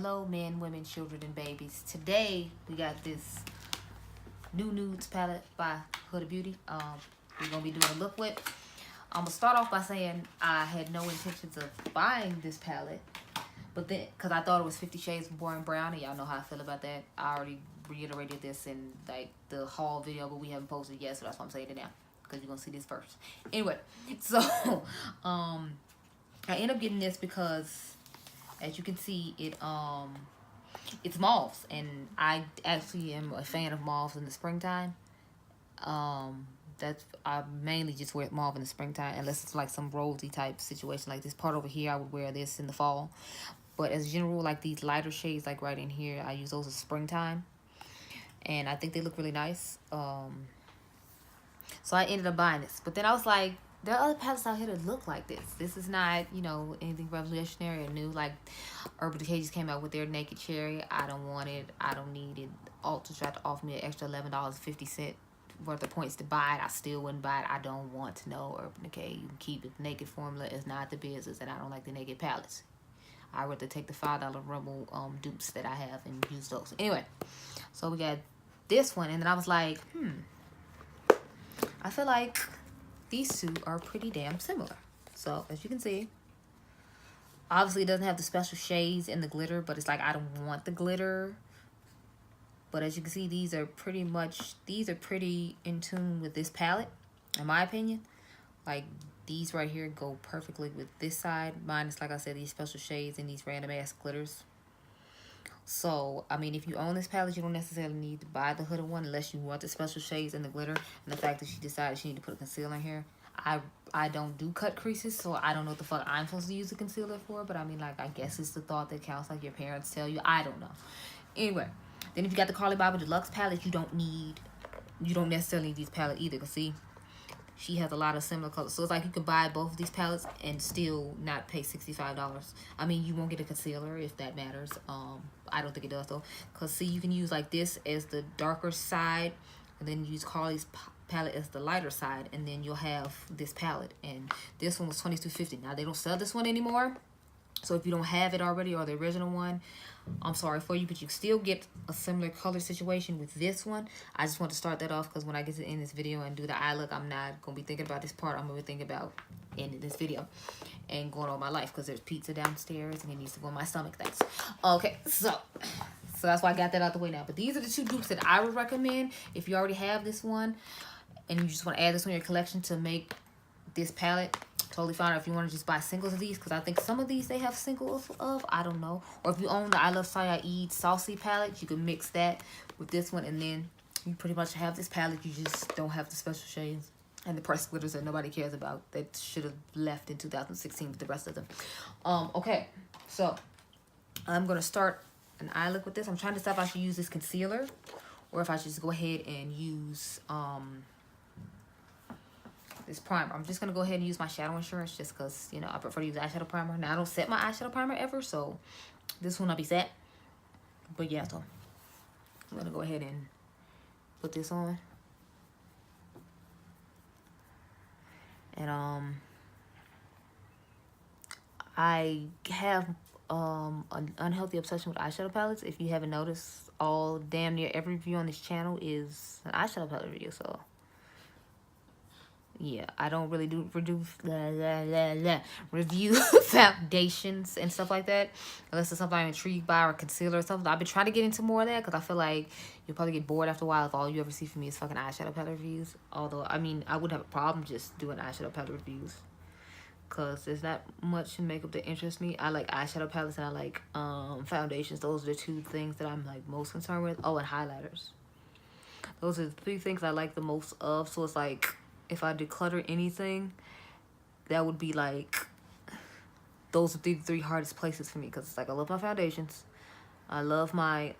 Hello, men, women, children, and babies. Today we got this new nudes palette by Huda Beauty. We're gonna be doing a look with. I'm gonna start off by saying I had no intentions of buying this palette, but then because I thought it was 50 Shades of Boring Brown, and y'all know how I feel about that. I already reiterated this in like the haul video, but we haven't posted it yet, so that's why I'm saying it now, because you're gonna see this first. Anyway, so I end up getting this because, as you can see, it's mauves, and I actually am a fan of mauves in the springtime. That's I mainly just wear mauve in the springtime, unless it's like some rosy type situation like this part over here. I would wear this in the fall, but as a general, like these lighter shades like right in here, I use those in springtime, and I think they look really nice. So I ended up buying this, but then I was like, there are other palettes out here that look like this. This is not, you know, anything revolutionary or new. Like Urban Decay just came out with their Naked Cherry. I don't want it. I don't need it. Ulta tried to offer me an extra $11.50 worth of points to buy it. I still wouldn't buy it. I don't want to know Urban Decay. You can keep it. Naked formula is not the business, and I don't like the Naked palettes. I'd rather take the $5 Rumble dupes that I have and use those. Anyway, so we got this one, and then I was like, I feel like these two are pretty damn similar. So as you can see, obviously it doesn't have the special shades and the glitter, but it's like I don't want the glitter. But as you can see, these are pretty in tune with this palette, in my opinion. Like these right here go perfectly with this side. Mine is, like I said, these special shades and these random ass glitters. So, I mean, if you own this palette, you don't necessarily need to buy the Huda one unless you want the special shades and the glitter. And the fact that she decided she needed to put a concealer in here. I don't do cut creases, so I don't know what the fuck I'm supposed to use a concealer for. But I mean, like, I guess it's the thought that counts, like your parents tell you. I don't know. Anyway, then if you got the Kylie Bobbi Deluxe palette, you don't necessarily need these palette either. Because see, she has a lot of similar colors. So it's like you can buy both of these palettes and still not pay $65. I mean, you won't get a concealer if that matters. I don't think it does though. Because see, you can use like this as the darker side, and then use Kylie's palette as the lighter side, and then you'll have this palette. And this one was $22.50. Now they don't sell this one anymore. So if you don't have it already, or the original one, I'm sorry for you, but you still get a similar color situation with this one. I just want to start that off because when I get to end this video and do the eye look, I'm not going to be thinking about this part. I'm going to be thinking about ending this video and going on my life, because there's pizza downstairs and it needs to go in my stomach. Thanks. Okay, so that's why I got that out the way now. But these are the two dupes that I would recommend if you already have this one and you just want to add this on your collection to make this palette. Totally fine. Or if you want to just buy singles of these, because I think some of these they have singles of, I don't know. Or if you own the I Love Sayaid Saucy palette, you can mix that with this one, and then you pretty much have this palette. You just don't have the special shades and the pressed glitters that nobody cares about, that should have left in 2016 with the rest of them. Okay, so I'm gonna start an eye look with this. I'm trying to decide if I should use this concealer or if I should just go ahead and use this primer. I'm just going to go ahead and use my shadow insurance just because, you know, I prefer to use eyeshadow primer. Now, I don't set my eyeshadow primer ever, so this will not be set. But yeah, so I'm going to go ahead and put this on. And I have an unhealthy obsession with eyeshadow palettes. If you haven't noticed, damn near every review on this channel is an eyeshadow palette review, so yeah, I don't really review foundations and stuff like that unless it's something I'm intrigued by, or concealer or something. I've been trying to get into more of that because I feel like you'll probably get bored after a while if all you ever see from me is fucking eyeshadow palette reviews. Although, I mean, I wouldn't have a problem just doing eyeshadow palette reviews because there's not much in makeup that interests me. I like eyeshadow palettes and I like foundations. Those are the two things that I'm like most concerned with. Oh, and highlighters. Those are the three things I like the most of. So it's like, if I declutter anything, that would be like, those would be the three hardest places for me, because it's like I love my foundations, I love my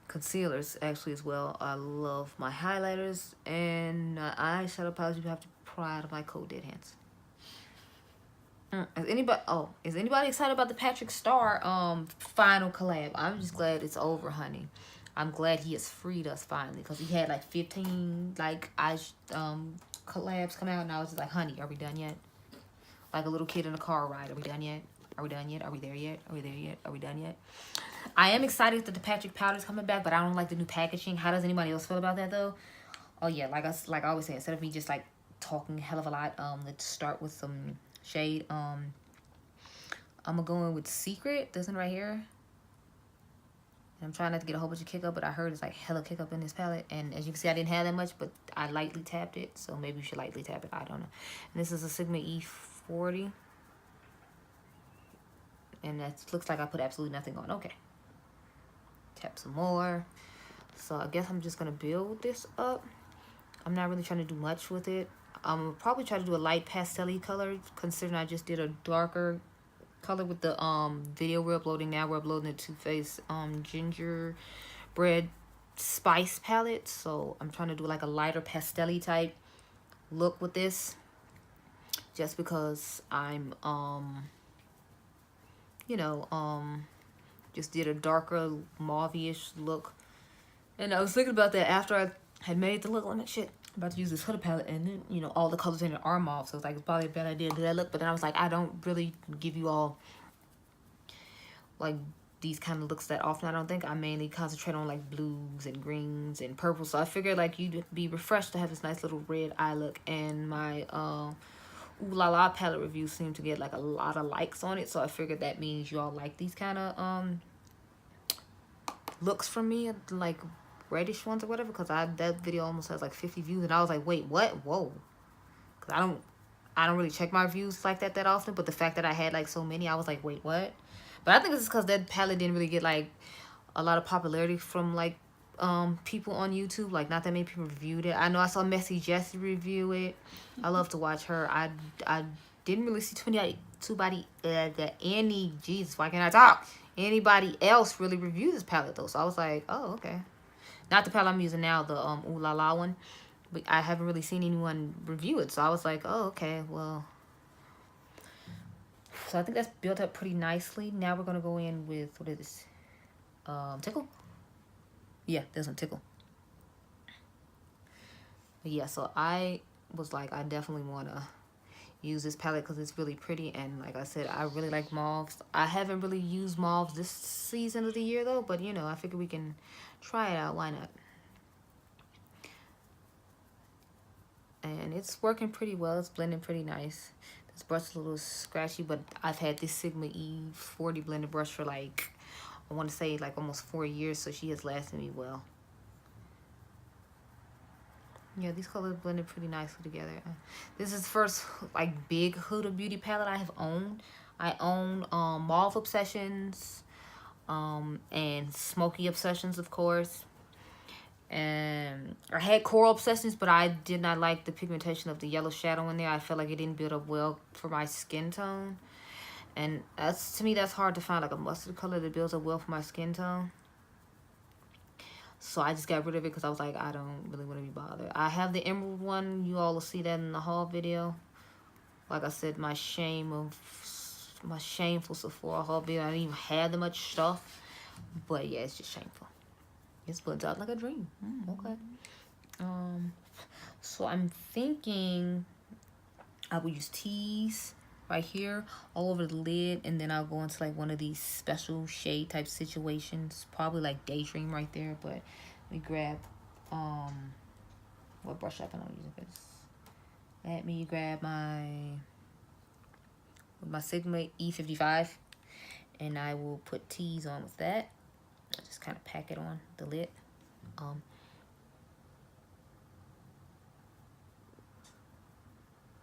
concealers actually as well, I love my highlighters, and eyeshadow palettes. You have to pry out of my cold dead hands. Is anybody excited about the Patrick Star final collab? I'm just glad it's over, honey. I'm glad he has freed us finally, because he had like 15 like collabs come out, and I was just like, honey, are we done yet? Like a little kid in a car ride, are we done yet? Are we done yet? Are we there yet? Are we there yet? Are we done yet? I am excited that the Patrick powder is coming back, but I don't like the new packaging. How does anybody else feel about that though? Oh yeah, like I always say, instead of me just like talking a hell of a lot, let's start with some shade. I'm gonna go in with Secret, this one right here. I'm trying not to get a whole bunch of kick up, but I heard it's like hella kick up in this palette. And as you can see, I didn't have that much, but I lightly tapped it. So maybe you should lightly tap it. I don't know. And this is a Sigma E40. And that looks like I put absolutely nothing on. Okay. Tap some more. So I guess I'm just going to build this up. I'm not really trying to do much with it. I'm probably try to do a light pastel-y color, considering I just did a darker color with the video we're uploading now. We're uploading the Too Faced gingerbread spice palette. So I'm trying to do like a lighter pastel-y type look with this, just because I'm you know, just did a darker mauve-ish look. And I was thinking about that after I had made the look. I'm like, shit, I'm about to use this Huda palette, and then, you know, all the colors in it are mauve, so it's like, it's probably a bad idea to do that look. But then I was like, I don't really give you all like these kind of looks that often. I don't think. I mainly concentrate on like blues and greens and purple. So I figured like you'd be refreshed to have this nice little red eye look. And my Ooh La La palette review seemed to get like a lot of likes on it, so I figured that means you all like these kind of looks from me, like reddish ones or whatever, because that video almost has like 50 views, and I was like, wait, what? Whoa. Because I don't really check my views like that often, but the fact that I had like so many, I was like, wait, what? But I think this is because that palette didn't really get like a lot of popularity from like people on YouTube. Like, not that many people reviewed it. I know I saw Messy Jessie review it. I love to watch her. I didn't really see Jesus, why can't I talk? Anybody else really review this palette though. So I was like, oh, okay. Not the palette I'm using now, the Ooh La La one. But I haven't really seen anyone review it. So I was like, oh, okay, well. So I think that's built up pretty nicely. Now we're going to go in with, what is this? Tickle? Yeah, there's some Tickle. But yeah, so I was like, I definitely want to use this palette because it's really pretty. And like I said, I really like mauves. I haven't really used mauves this season of the year though. But, you know, I figure we can try it out. Why not? And it's working pretty well. It's blending pretty nice. This brush is a little scratchy, but I've had this Sigma E40 blended brush for like, I want to say like almost 4 years, so she has lasted me well. Yeah, these colors blended pretty nicely together. This is the first like big Huda Beauty palette I have owned. I own Mauve Obsessions and Smoky Obsessions, of course. And I had Coral Obsessions, but I did not like the pigmentation of the yellow shadow in there. I felt like it didn't build up well for my skin tone. And that's, to me, that's hard to find, like a mustard color that builds up well for my skin tone. So I just got rid of it because I was like, I don't really want to be bothered. I have the emerald one. You all will see that in the haul video. Like I said, my shameful Sephora haul video. I didn't even have that much stuff. But yeah, it's just shameful. It's built out like a dream. Okay. So I'm thinking I will use teas right here all over the lid, and then I'll go into like one of these special shade type situations, probably like Daydream right there. But let me grab what brush I plan on using for this. Let me grab my Sigma E55, and I will put teas on with that. Just kind of pack it on the lid.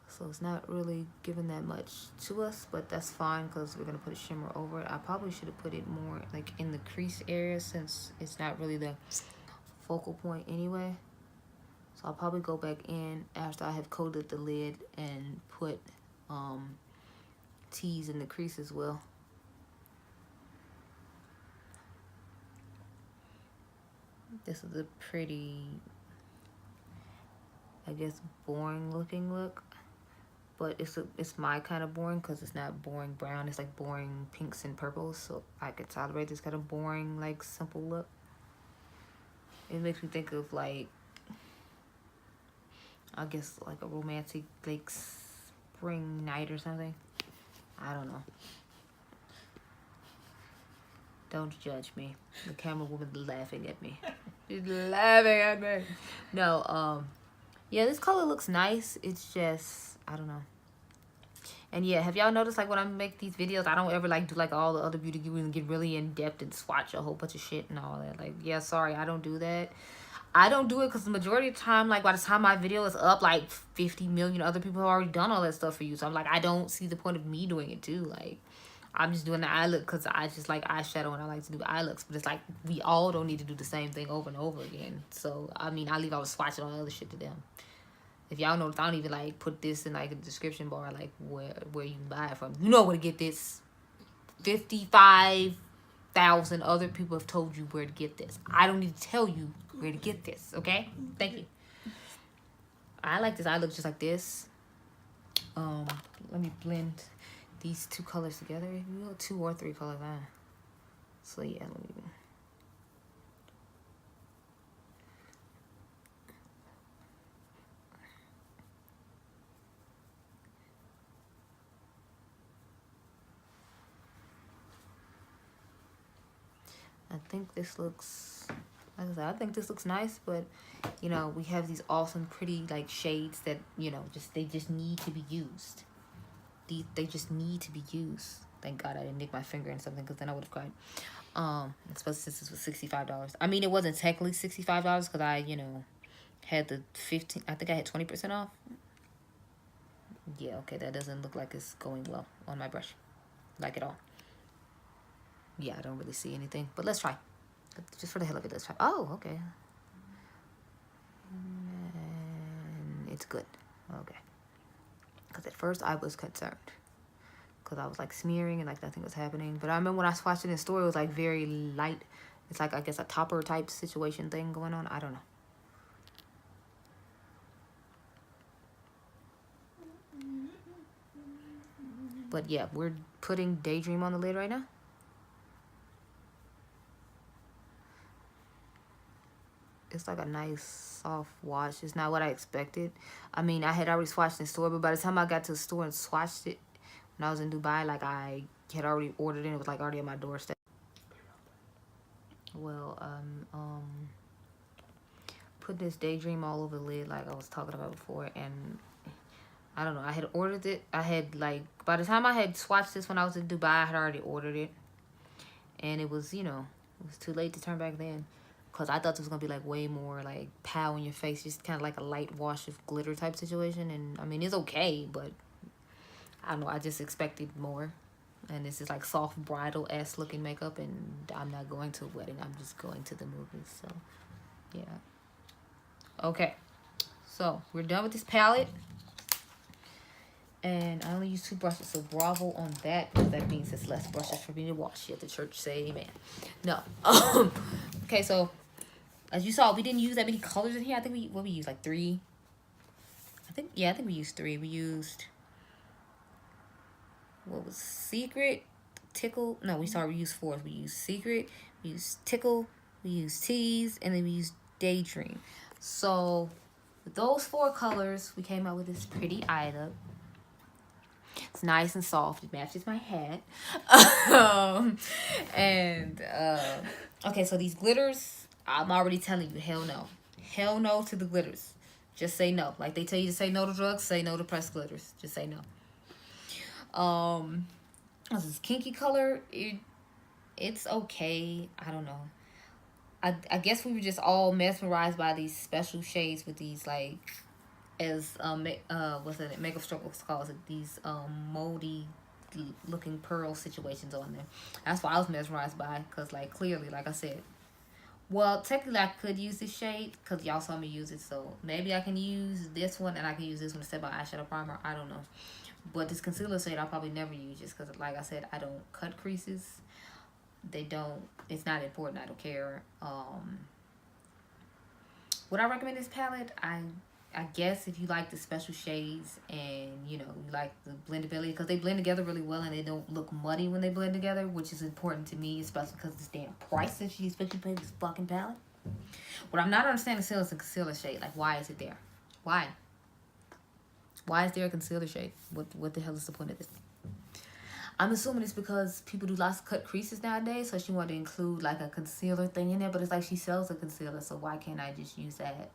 So it's not really giving that much to us, but that's fine because we're going to put a shimmer over it. I probably should have put it more like in the crease area since it's not really the focal point anyway. So I'll probably go back in after I have coated the lid and put teas in the crease as well. This is a pretty, I guess, boring looking look. But it's my kind of boring because it's not boring brown. It's like boring pinks and purples. So I could tolerate this kind of boring, like, simple look. It makes me think of, like, I guess, like a romantic, like, spring night or something. I don't know. Don't judge me. The camera woman's laughing at me. She's laughing at me. No, yeah, this color looks nice. It's just, I don't know. And yeah, have y'all noticed, like, when I make these videos, I don't ever, like, do, like, all the other beauty gurus and get really in-depth and swatch a whole bunch of shit and all that. Like, yeah, sorry, I don't do that. I don't do it because the majority of the time, like, by the time my video is up, like, 50 million other people have already done all that stuff for you. So I'm like, I don't see the point of me doing it, too. Like, I'm just doing the eye look because I just like eyeshadow and I like to do eye looks. But it's like, we all don't need to do the same thing over and over again. So, I mean, I leave all the swatching all the other shit to them. If y'all notice, I don't even, like, put this in, like, the description bar, like, where you can buy it from. You know where to get this. 55,000 other people have told you where to get this. I don't need to tell you where to get this, okay? Thank you. I like this eye look just like this. Let me blend these two colors together. 2 or 3 colors, huh? So, yeah, let me... I think this looks, like I said, I think this looks nice, but, you know, we have these awesome, pretty, like, shades that, you know, they just need to be used. They just need to be used. Thank God I didn't nick my finger in something, because then I would have cried. Especially since this was $65. I mean, it wasn't technically $65, because I, you know, had the 15, I think I had 20% off. Yeah, okay, that doesn't look like it's going well on my brush, like at all. Yeah, I don't really see anything, but let's try. Just for the hell of it, let's try. Oh, okay. And it's good. Okay. Because at first I was concerned. Because I was like smearing and like nothing was happening. But I remember when I swatched it in the store, it was like very light. It's like, I guess, a topper type situation thing going on. I don't know. But yeah, we're putting Daydream on the lid right now. It's like a nice soft wash. It's not what I expected. I mean, I had already swatched in the store, but by the time I got to the store and swatched it when I was in Dubai, like, I had already ordered it. It was like already at my doorstep. Well, put this Daydream all over the lid like I was talking about before, and I don't know, I had ordered it. I had, like, by the time I had swatched this when I was in Dubai, I had already ordered it, and it was, you know, it was too late to turn back then. Because I thought this was going to be, like, way more, like, pow in your face. Just kind of like a light wash of glitter type situation. And, I mean, it's okay, but I don't know. I just expected more. And this is, like, soft bridal-esque looking makeup. And I'm not going to a wedding. I'm just going to the movies. So, yeah. Okay. So, we're done with this palette. And I only use 2 brushes. So, bravo on that. Because that means it's less brushes for me to wash. You at the church say amen. No. Okay, so... as you saw, we didn't use that many colors in here. I think we used like 3. I think we used 3. We used, what was Secret, Tickle. No, we used 4. We used Secret, we used Tickle, we used Tease, and then we used Daydream. So with those 4 colors, we came out with this pretty eye look. It's nice and soft. It matches my hat. Okay, so these glitters, I'm already telling you, hell no. Hell no to the glitters. Just say no. Like they tell you to say no to drugs, say no to pressed glitters. Just say no. This is kinky color. It's okay. I don't know. I guess we were just all mesmerized by these special shades with these, like, as what's it, Makeup Struggles calls it, these moldy looking pearl situations on there. That's why I was mesmerized by, because, like, clearly, like I said, well, technically I could use this shade because y'all saw me use it, so maybe I can use this one and I can use this one instead of my eyeshadow primer. I don't know. But this concealer shade I'll probably never use just because, like I said, I don't cut creases. It's not important. I don't care. Would I recommend this palette? I guess if you like the special shades and, you know, you like the blendability, because they blend together really well and they don't look muddy when they blend together, which is important to me, especially because this damn price that she especially paid this fucking palette. What I'm not understanding still is the concealer shade. Like, why is it there? Why? Why is there a concealer shade? What the hell is the point of this? I'm assuming it's because people do lots of cut creases nowadays, so she wanted to include like a concealer thing in there, but it's like she sells a concealer, so why can't I just use that?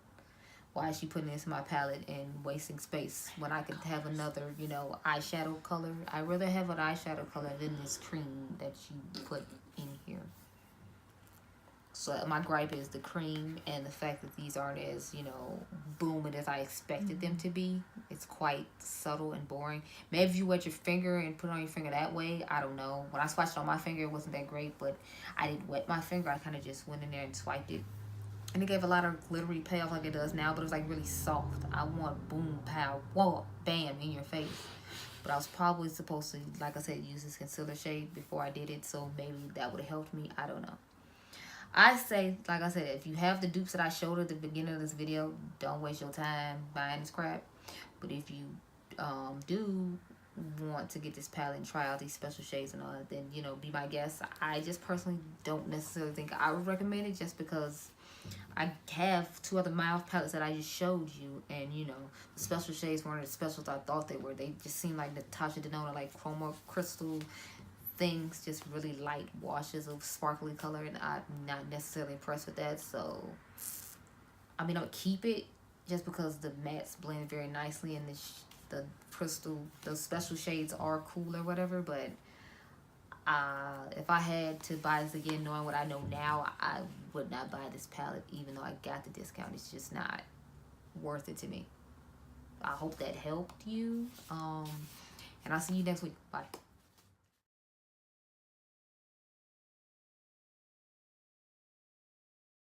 Why is she putting this in my palette and wasting space when I could have another, you know, eyeshadow color? I'd rather have an eyeshadow color than this cream that you put in here. So my gripe is the cream and the fact that these aren't as, you know, booming as I expected them to be. It's quite subtle and boring. Maybe if you wet your finger and put it on your finger that way, I don't know. When I swatched it on my finger, it wasn't that great, but I didn't wet my finger. I kind of just went in there and swiped it. And it gave a lot of glittery payoff like it does now, but it was like really soft. I want boom, pow, whoa, bam, in your face. But I was probably supposed to, like I said, use this concealer shade before I did it, so maybe that would have helped me. I don't know. I say, like I said, if you have the dupes that I showed at the beginning of this video, don't waste your time buying this crap. But if you do want to get this palette and try out these special shades and all that, then, you know, be my guest. I just personally don't necessarily think I would recommend it, just because I have 2 other mauve palettes that I just showed you, and, you know, the special shades weren't as special as I thought they were. They just seemed like Natasha Denona, like chroma crystal things, just really light washes of sparkly color, and I'm not necessarily impressed with that. So I mean, I'll keep it just because the mattes blend very nicely, and the crystal, the special shades are cool or whatever. But if I had to buy this again knowing what I know now, I would not buy this palette even though I got the discount. It's just not worth it to me. I hope that helped you, and I'll see you next week. Bye.